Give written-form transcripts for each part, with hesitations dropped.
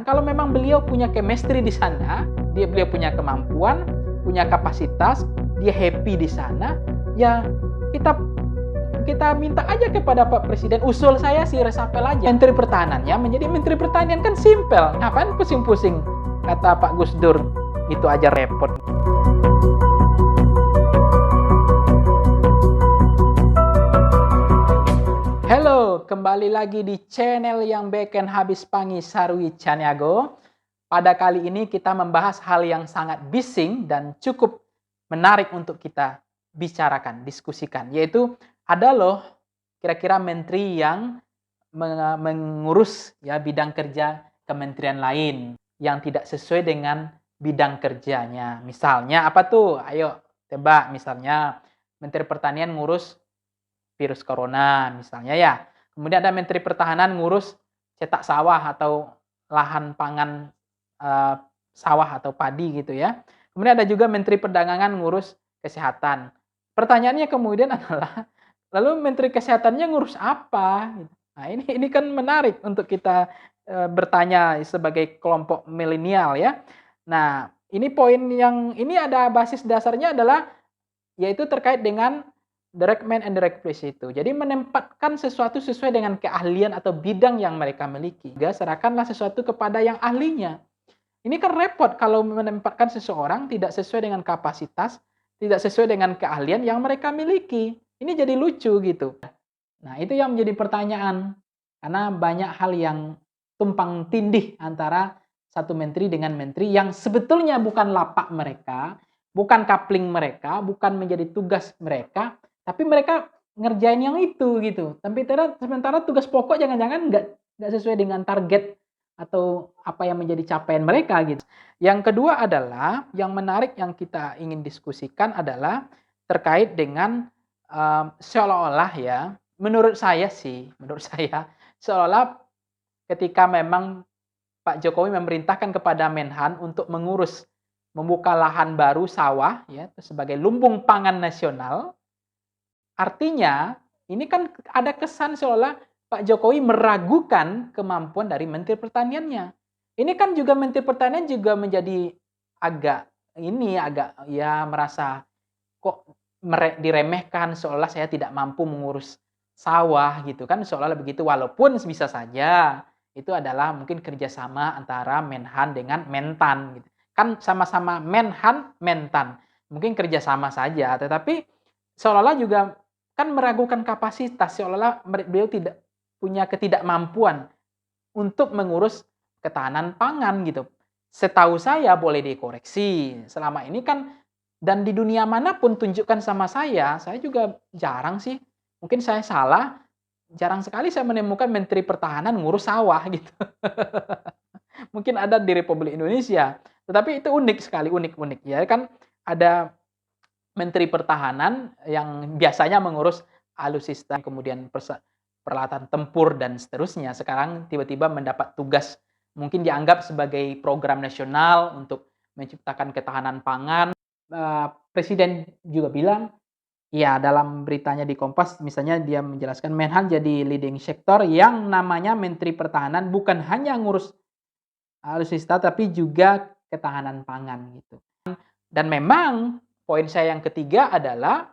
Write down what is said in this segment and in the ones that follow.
Kalau memang beliau punya chemistry di sana, beliau punya kemampuan, punya kapasitas, dia happy di sana, ya kita kita minta aja kepada Pak Presiden, usul saya sih resapel aja. Menteri Pertahanannya menjadi Menteri Pertanian, kan simpel. Ngapain pusing-pusing? Kata Pak Gus Dur, itu aja repot. Halo, kembali lagi di channel yang beken habis pangi Sarwi Caniago. Pada kali ini kita membahas hal yang sangat bising dan cukup menarik untuk kita bicarakan, diskusikan. Yaitu ada loh kira-kira menteri yang mengurus ya bidang kerja kementerian lain yang tidak sesuai dengan bidang kerjanya. Misalnya apa tuh? Ayo tebak, misalnya Menteri Pertanian ngurus virus corona misalnya ya. Kemudian ada Menteri Pertahanan ngurus cetak sawah atau lahan pangan sawah atau padi gitu ya. Kemudian ada juga Menteri Perdagangan ngurus kesehatan. Pertanyaannya kemudian adalah, lalu Menteri Kesehatannya ngurus apa? Nah, ini kan menarik untuk kita bertanya sebagai kelompok milenial ya. Nah, ini poin yang ini ada basis dasarnya adalah yaitu terkait dengan direct man and direct place itu. Jadi menempatkan sesuatu sesuai dengan keahlian atau bidang yang mereka miliki. Serahkanlah sesuatu kepada yang ahlinya. Ini kan repot kalau menempatkan seseorang tidak sesuai dengan kapasitas, tidak sesuai dengan keahlian yang mereka miliki. Ini jadi lucu gitu. Nah, itu yang menjadi pertanyaan. Karena banyak hal yang tumpang tindih antara satu menteri dengan menteri yang sebetulnya bukan lapak mereka, bukan coupling mereka, bukan menjadi tugas mereka, tapi mereka ngerjain yang itu gitu. Tapi sementara tugas pokok jangan-jangan nggak sesuai dengan target atau apa yang menjadi capaian mereka gitu. Yang kedua adalah yang menarik yang kita ingin diskusikan adalah terkait dengan seolah-olah ya, menurut saya seolah-olah ketika memang Pak Jokowi memerintahkan kepada Menhan untuk membuka lahan baru sawah ya sebagai lumbung pangan nasional. Artinya, ini kan ada kesan seolah Pak Jokowi meragukan kemampuan dari Menteri Pertaniannya. Ini kan juga Menteri Pertanian juga menjadi agak ya merasa kok diremehkan seolah saya tidak mampu mengurus sawah gitu kan seolah begitu, walaupun bisa saja itu adalah mungkin kerjasama antara Menhan dengan Mentan gitu. Kan sama-sama Menhan Mentan, mungkin kerjasama saja, tetapi seolah-olah juga kan meragukan kapasitas, seolah-olah beliau tidak punya ketidakmampuan untuk mengurus ketahanan pangan gitu. Setahu saya, boleh dikoreksi, selama ini kan dan di dunia manapun tunjukkan sama saya juga jarang sih, mungkin saya salah, jarang sekali saya menemukan Menteri Pertahanan ngurus sawah gitu. Mungkin ada di Republik Indonesia, tetapi itu unik sekali, unik ya kan ada Menteri Pertahanan yang biasanya mengurus alutsista, kemudian peralatan tempur dan seterusnya. Sekarang tiba-tiba mendapat tugas mungkin dianggap sebagai program nasional untuk menciptakan ketahanan pangan. Presiden juga bilang, ya dalam beritanya di Kompas misalnya dia menjelaskan Menhan jadi leading sector yang namanya Menteri Pertahanan bukan hanya ngurus alutsista tapi juga ketahanan pangan gitu. Dan memang poin saya yang ketiga adalah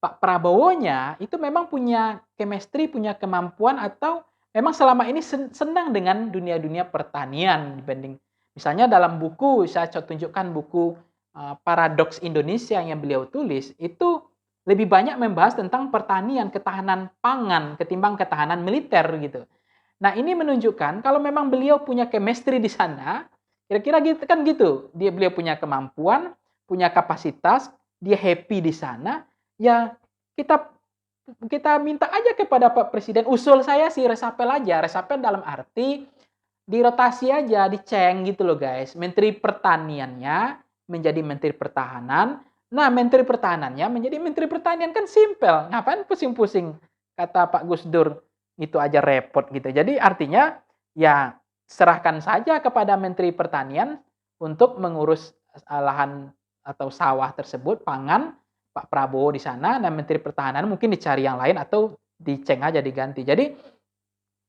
Pak Prabowo-nya itu memang punya chemistry, punya kemampuan atau memang selama ini senang dengan dunia-dunia pertanian dibanding misalnya dalam buku, saya tunjukkan buku Paradoks Indonesia yang beliau tulis, itu lebih banyak membahas tentang pertanian, ketahanan pangan ketimbang ketahanan militer gitu. Nah, ini menunjukkan kalau memang beliau punya chemistry di sana, kira-kira gitu kan gitu. Beliau punya kemampuan, punya kapasitas, dia happy di sana, ya kita kita minta aja kepada Pak Presiden, usul saya sih resapel aja. Resapel dalam arti dirotasi aja, diceng gitu loh guys. Menteri Pertaniannya menjadi Menteri Pertahanan. Nah, Menteri Pertahanannya menjadi Menteri Pertanian, kan simpel. Ngapain pusing-pusing? Kata Pak Gus Dur, itu aja repot gitu. Jadi artinya ya serahkan saja kepada Menteri Pertanian untuk mengurus lahan atau sawah tersebut, pangan, Pak Prabowo di sana, dan Menteri Pertahanan mungkin dicari yang lain atau diceng aja, diganti. Jadi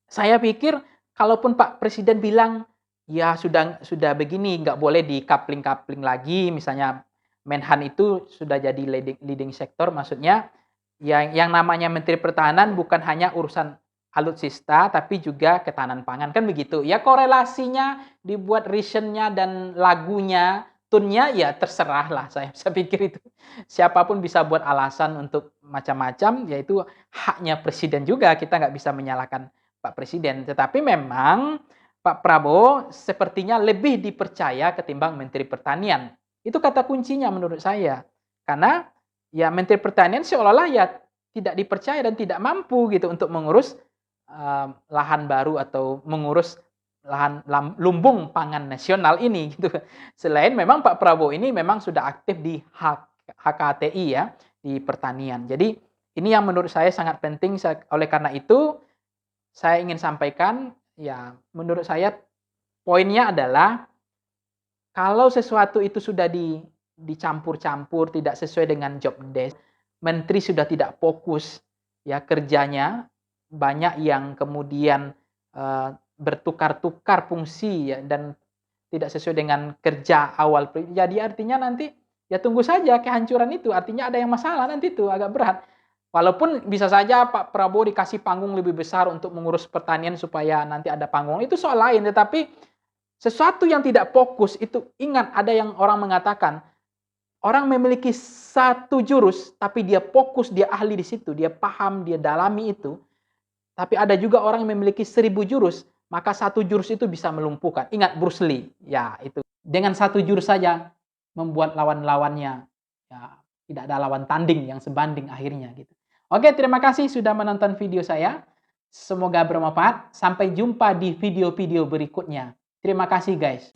saya pikir kalaupun Pak Presiden bilang ya sudah begini, nggak boleh di-coupling-coupling lagi, misalnya Menhan itu sudah jadi leading sektor, maksudnya yang namanya Menteri Pertahanan bukan hanya urusan alutsista, tapi juga ketahanan pangan, kan begitu. Ya korelasinya dibuat reason-nya dan lagunya, tune-nya ya terserah lah, saya pikir itu. Siapapun bisa buat alasan untuk macam-macam, yaitu haknya presiden juga, kita nggak bisa menyalahkan Pak Presiden. Tetapi memang Pak Prabowo sepertinya lebih dipercaya ketimbang Menteri Pertanian. Itu kata kuncinya menurut saya. Karena ya Menteri Pertanian seolah-olah ya tidak dipercaya dan tidak mampu gitu untuk mengurus lahan baru atau mengurus lumbung pangan nasional ini gitu. Selain memang Pak Prabowo ini memang sudah aktif di HKTI ya, di pertanian. Jadi ini yang menurut saya sangat penting. Oleh karena itu saya ingin sampaikan ya menurut saya poinnya adalah kalau sesuatu itu sudah dicampur-campur, tidak sesuai dengan job desk, menteri sudah tidak fokus ya kerjanya, banyak yang kemudian bertukar-tukar fungsi ya dan tidak sesuai dengan kerja awal. Jadi artinya nanti ya tunggu saja kehancuran itu, artinya ada yang masalah nanti itu agak berat. Walaupun bisa saja Pak Prabowo dikasih panggung lebih besar untuk mengurus pertanian supaya nanti ada panggung, itu soal lain. Tetapi sesuatu yang tidak fokus itu, ingat ada yang orang mengatakan, orang memiliki satu jurus, tapi dia fokus, dia ahli di situ, dia paham, dia dalami itu. Tapi ada juga orang yang memiliki 1000 jurus, maka satu jurus itu bisa melumpuhkan. Ingat Bruce Lee, ya itu. Dengan satu jurus saja membuat lawan-lawannya ya tidak ada lawan tanding yang sebanding akhirnya gitu. Oke, terima kasih sudah menonton video saya. Semoga bermanfaat. Sampai jumpa di video-video berikutnya. Terima kasih guys.